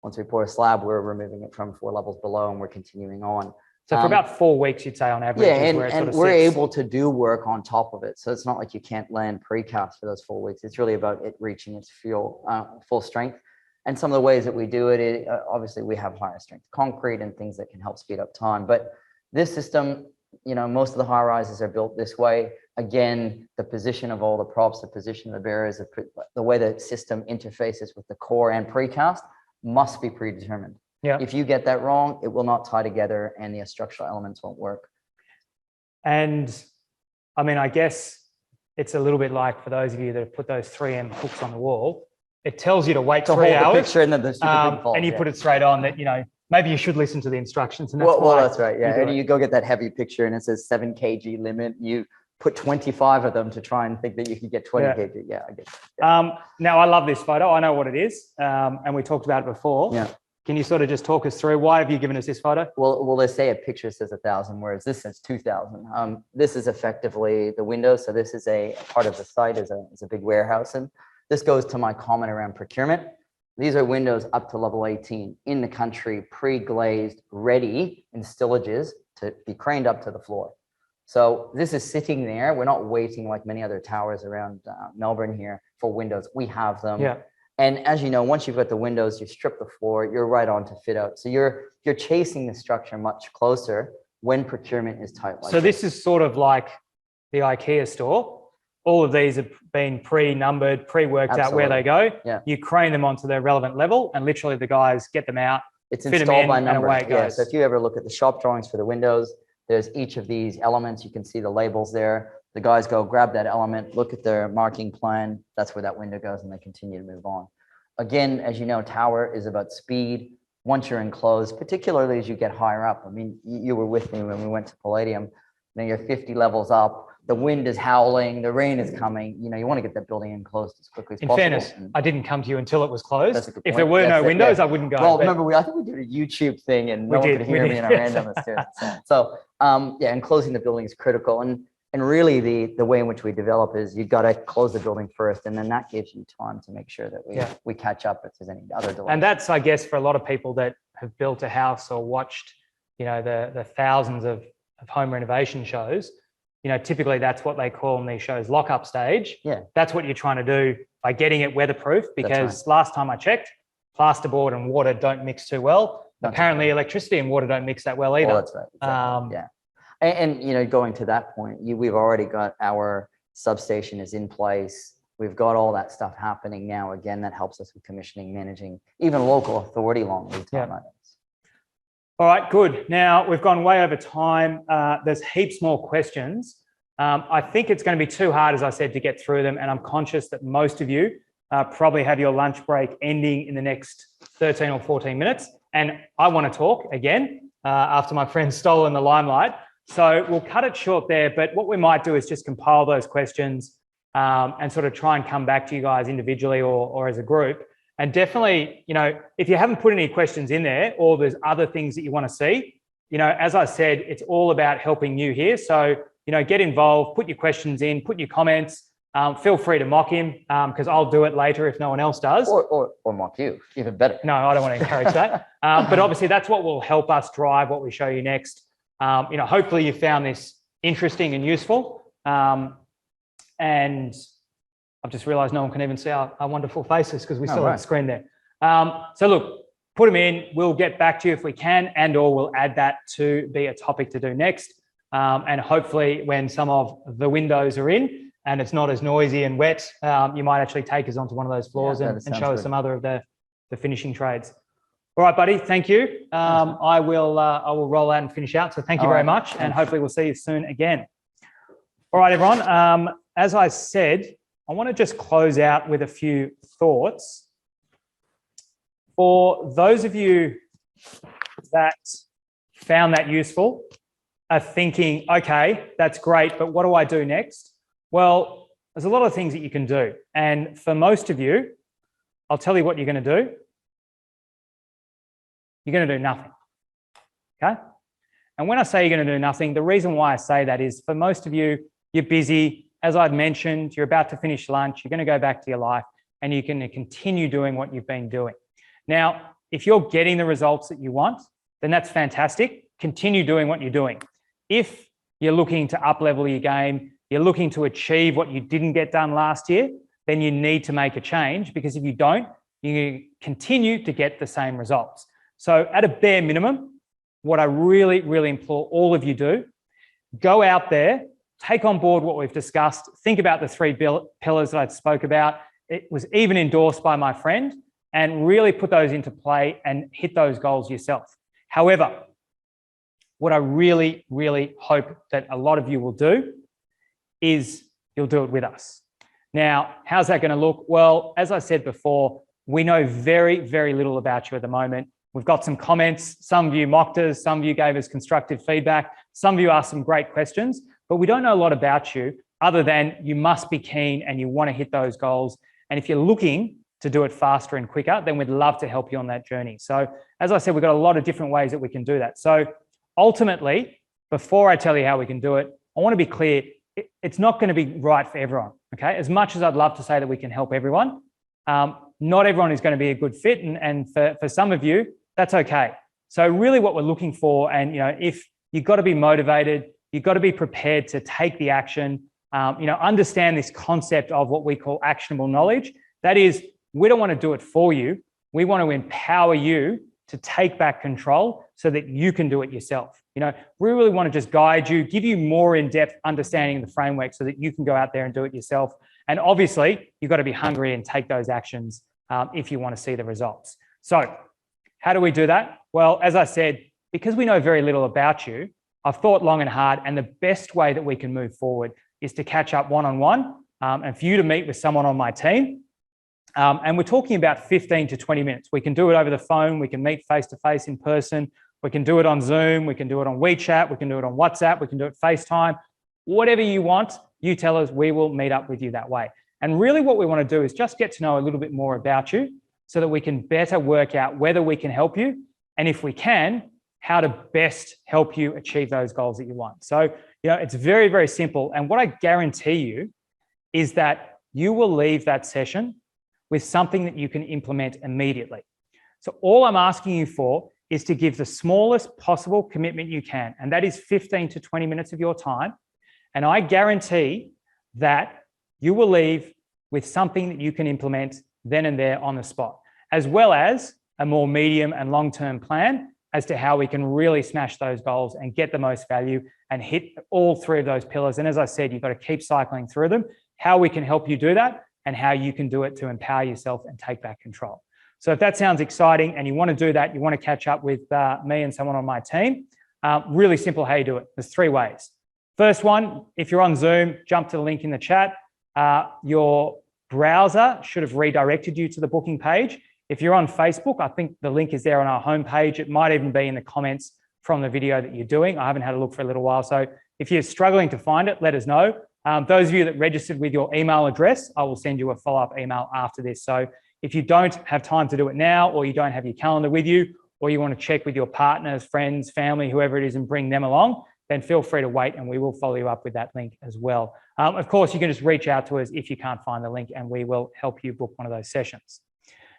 Once we pour a slab, we're removing it from 4 levels below and we're continuing on. So for about 4 weeks, you'd say on average. Yeah, is where it and sort of we're sits. able to do work on top of it. So it's not like you can't land precast for those 4 weeks. It's really about it reaching its full strength. And some of the ways that we do it, obviously we have higher strength concrete and things that can help speed up time. But this system, most of the high rises are built this way. Again, the position of all the props, the position of the bearers, the way the system interfaces with the core and precast must be predetermined. Yeah. If you get that wrong, it will not tie together and the structural elements won't work. And I mean, I guess it's a little bit like for those of you that have put those 3M hooks on the wall, it tells you to wait 3 hours. The picture and then the stupid thing falls, and you put it straight on that, maybe you should listen to the instructions. And that's well, that's right. Yeah. And it. you go get that heavy picture and it says 7 kg limit. You put 25 of them to try and think that you could get 20 kg. Yeah, I get it. Yeah. Now, I love this photo. I know what it is. And we talked about it before. Yeah. Can you sort of just talk us through why have you given us this photo? Well, they say a picture says 1,000, whereas this says 2,000. This is effectively the window. So this is a part of the site is a big warehouse. And this goes to my comment around procurement. These are windows up to level 18 in the country, pre-glazed, ready in stillages to be craned up to the floor. So this is sitting there. We're not waiting like many other towers around Melbourne here for windows. We have them. Yeah. And as you know, once you've got the windows, you strip the floor, you're right on to fit out. So you're chasing the structure much closer when procurement is tight. Like so this is sort of like the IKEA store. All of these have been pre-numbered, pre-worked out where they go. Yeah. You crane them onto their relevant level and literally the guys get them out. It's fit installed them by in, number. And away it Yeah. goes. So if you ever look at the shop drawings for the windows, there's each of these elements. You can see the labels there. The guys go grab that element, look at their marking plan. That's where that window goes and they continue to move on. Again, as you know, tower is about speed. Once you're enclosed, particularly as you get higher up. I mean, you were with me when we went to Palladium. You're 50 levels up. The wind is howling. The rain is coming. You want to get that building enclosed as quickly as possible. In fairness, I didn't come to you until it was closed. That's a good If point. there were no windows, I wouldn't go. Well, remember, I think we did a YouTube thing and no one could hear me in our randomness too. So, enclosing the building is critical. And really the way in which we develop is you've got to close the building first, and then that gives you time to make sure that we catch up if there's any other delays. And that's, I guess, for a lot of people that have built a house or watched, the thousands of home renovation shows, typically that's what they call in these shows lock-up stage. Yeah. That's what you're trying to do by getting it weatherproof, because last time I checked, plasterboard and water don't mix too well. Apparently electricity and water don't mix that well either. Oh, that's right. Exactly. Yeah. And going to that point, we've already got our substation is in place. We've got all that stuff happening now. Again, that helps us with commissioning, managing, even local authority long lead time items. All right, good. Now we've gone way over time. There's heaps more questions. I think it's going to be too hard, as I said, to get through them. And I'm conscious that most of you probably have your lunch break ending in the next 13 or 14 minutes. And I want to talk again after my friend's stolen the limelight. So we'll cut it short there, but what we might do is just compile those questions and sort of try and come back to you guys individually or as a group. And definitely, if you haven't put any questions in there or there's other things that you want to see, as I said, it's all about helping you here. So, get involved, put your questions in, put your comments, feel free to mock him because I'll do it later if no one else does. Or mock you, even better. No, I don't want to encourage that. But obviously that's what will help us drive what we show you next. Hopefully you found this interesting and useful. And I've just realized no one can even see our wonderful faces because we still have right. the screen there. So look, put them in. We'll get back to you if we can, and or we'll add that to be a topic to do next. And hopefully when some of the windows are in and it's not as noisy and wet, you might actually take us onto one of those floors and show us some other of the finishing trades. All right, buddy. Thank you. I will roll out and finish out. So thank you very much. And hopefully we'll see you soon again. All right, everyone. As I said, I want to just close out with a few thoughts. For those of you that found that useful, are thinking, okay, that's great, but what do I do next? Well, there's a lot of things that you can do. And for most of you, I'll tell you what you're going to do. You're going to do nothing, okay? And when I say you're going to do nothing, the reason why I say that is for most of you, you're busy. As I'd mentioned, you're about to finish lunch, you're going to go back to your life and you're going to continue doing what you've been doing. Now, if you're getting the results that you want, then that's fantastic. Continue doing what you're doing. If you're looking to up-level your game, you're looking to achieve what you didn't get done last year, then you need to make a change, because if you don't, you continue to get the same results. So at a bare minimum, what I really, really implore all of you do, go out there, take on board what we've discussed, think about the 3 pillars that I spoke about. It was even endorsed by my friend, and really put those into play and hit those goals yourself. However, what I really, really hope that a lot of you will do is you'll do it with us. Now, how's that going to look? Well, as I said before, we know very, very little about you at the moment. We've got some comments. Some of you mocked us. Some of you gave us constructive feedback. Some of you asked some great questions, but we don't know a lot about you other than you must be keen and you want to hit those goals. And if you're looking to do it faster and quicker, then we'd love to help you on that journey. So as I said, we've got a lot of different ways that we can do that. So ultimately, before I tell you how we can do it, I want to be clear, it's not going to be right for everyone, okay? As much as I'd love to say that we can help everyone, not everyone is going to be a good fit. And for some of you, that's okay. So really what we're looking for, and if you've got to be motivated, you've got to be prepared to take the action, understand this concept of what we call actionable knowledge. That is, we don't want to do it for you. We want to empower you to take back control so that you can do it yourself. We really want to just guide you, give you more in-depth understanding of the framework so that you can go out there and do it yourself. And obviously, you've got to be hungry and take those actions if you want to see the results. So how do we do that? Well, as I said, because we know very little about you, I've thought long and hard, and the best way that we can move forward is to catch up one-on-one and for you to meet with someone on my team. And we're talking about 15 to 20 minutes. We can do it over the phone. We can meet face-to-face in person. We can do it on Zoom. We can do it on WeChat. We can do it on WhatsApp. We can do it FaceTime. Whatever you want, you tell us, we will meet up with you that way. And really what we want to do is just get to know a little bit more about you so that we can better work out whether we can help you, and if we can, how to best help you achieve those goals that you want. So, it's very, very simple. And what I guarantee you is that you will leave that session with something that you can implement immediately. So all I'm asking you for is to give the smallest possible commitment you can, and that is 15 to 20 minutes of your time. And I guarantee that you will leave with something that you can implement then and there on the spot, as well as a more medium and long-term plan as to how we can really smash those goals and get the most value and hit all 3 of those pillars. And as I said, you've got to keep cycling through them, how we can help you do that, and how you can do it to empower yourself and take back control. So if that sounds exciting and you want to do that, you want to catch up with me and someone on my team, really simple how you do it. There's 3 ways. First one, if you're on Zoom, jump to the link in the chat. Your browser should have redirected you to the booking page. If you're on Facebook, I think the link is there on our homepage. It might even be in the comments from the video that you're doing. I haven't had a look for a little while. So if you're struggling to find it, let us know. Those of you that registered with your email address, I will send you a follow-up email after this. So if you don't have time to do it now, or you don't have your calendar with you, or you want to check with your partners, friends, family, whoever it is, and bring them along, then feel free to wait and we will follow you up with that link as well. Of course, you can just reach out to us if you can't find the link and we will help you book one of those sessions.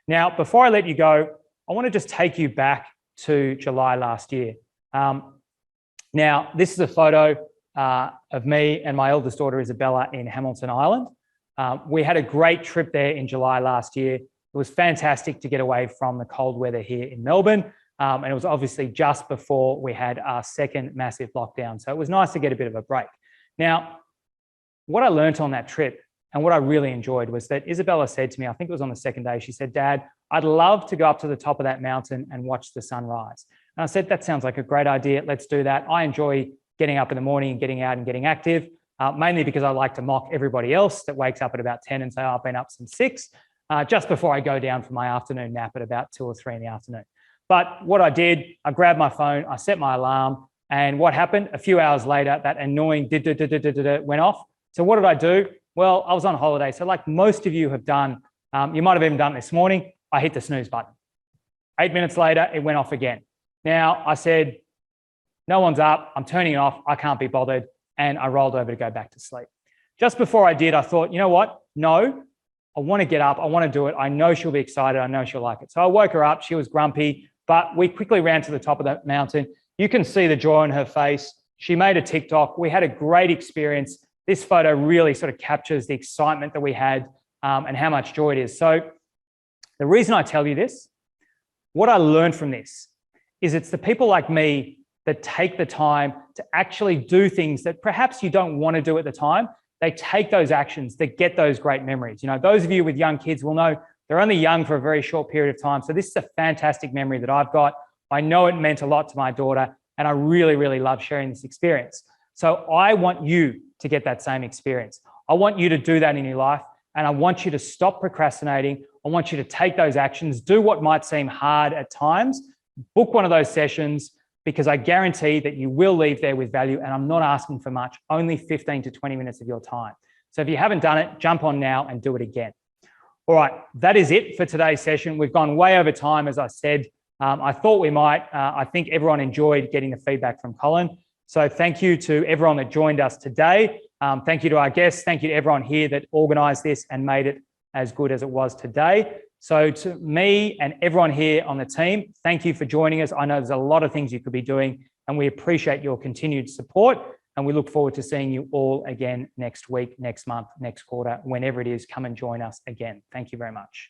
Now, before I let you go, I want to just take you back to July last year. Now, this is a photo of me and my eldest daughter, Isabella, in Hamilton Island. We had a great trip there in July last year. It was fantastic to get away from the cold weather here in Melbourne. And it was obviously just before we had our second massive lockdown. So it was nice to get a bit of a break. Now, what I learned on that trip and what I really enjoyed was that Isabella said to me, I think it was on the second day, she said, "Dad, I'd love to go up to the top of that mountain and watch the sunrise." And I said, "That sounds like a great idea. Let's do that." I enjoy getting up in the morning and getting out and getting active, mainly because I like to mock everybody else that wakes up at about 10 and say, "Oh, I've been up since 6, just before I go down for my afternoon nap at about 2 or 3 in the afternoon. But what I did, I grabbed my phone, I set my alarm, and what happened? A few hours later, that annoying went off. So what did I do? Well, I was on holiday. So like most of you have done, you might have even done it this morning, I hit the snooze button. 8 minutes later, it went off again. Now I said, no one's up, I'm turning it off, I can't be bothered. And I rolled over to go back to sleep. Just before I did, I thought, you know what? No, I want to get up, I want to do it. I know she'll be excited, I know she'll like it. So I woke her up, she was grumpy, but we quickly ran to the top of that mountain. You can see the joy on her face. She made a TikTok. We had a great experience. This photo really sort of captures the excitement that we had and how much joy it is. So the reason I tell you this, what I learned from this is it's the people like me that take the time to actually do things that perhaps you don't want to do at the time. They take those actions that get those great memories. You know, those of you with young kids will know they're only young for a very short period of time. So this is a fantastic memory that I've got. I know it meant a lot to my daughter, and I really, really love sharing this experience. So I want you to get that same experience. I want you to do that in your life, and I want you to stop procrastinating. I want you to take those actions, do what might seem hard at times, book one of those sessions, because I guarantee that you will leave there with value, and I'm not asking for much, only 15 to 20 minutes of your time. So if you haven't done it, jump on now and do it again. All right, that is it for today's session. We've gone way over time, as I said. I thought we might. I think everyone enjoyed getting the feedback from Colin. So thank you to everyone that joined us today. Thank you to our guests. Thank you to everyone here that organised this and made it as good as it was today. So to me and everyone here on the team, thank you for joining us. I know there's a lot of things you could be doing, and we appreciate your continued support. And we look forward to seeing you all again next week, next month, next quarter, whenever it is. Come and join us again. Thank you very much.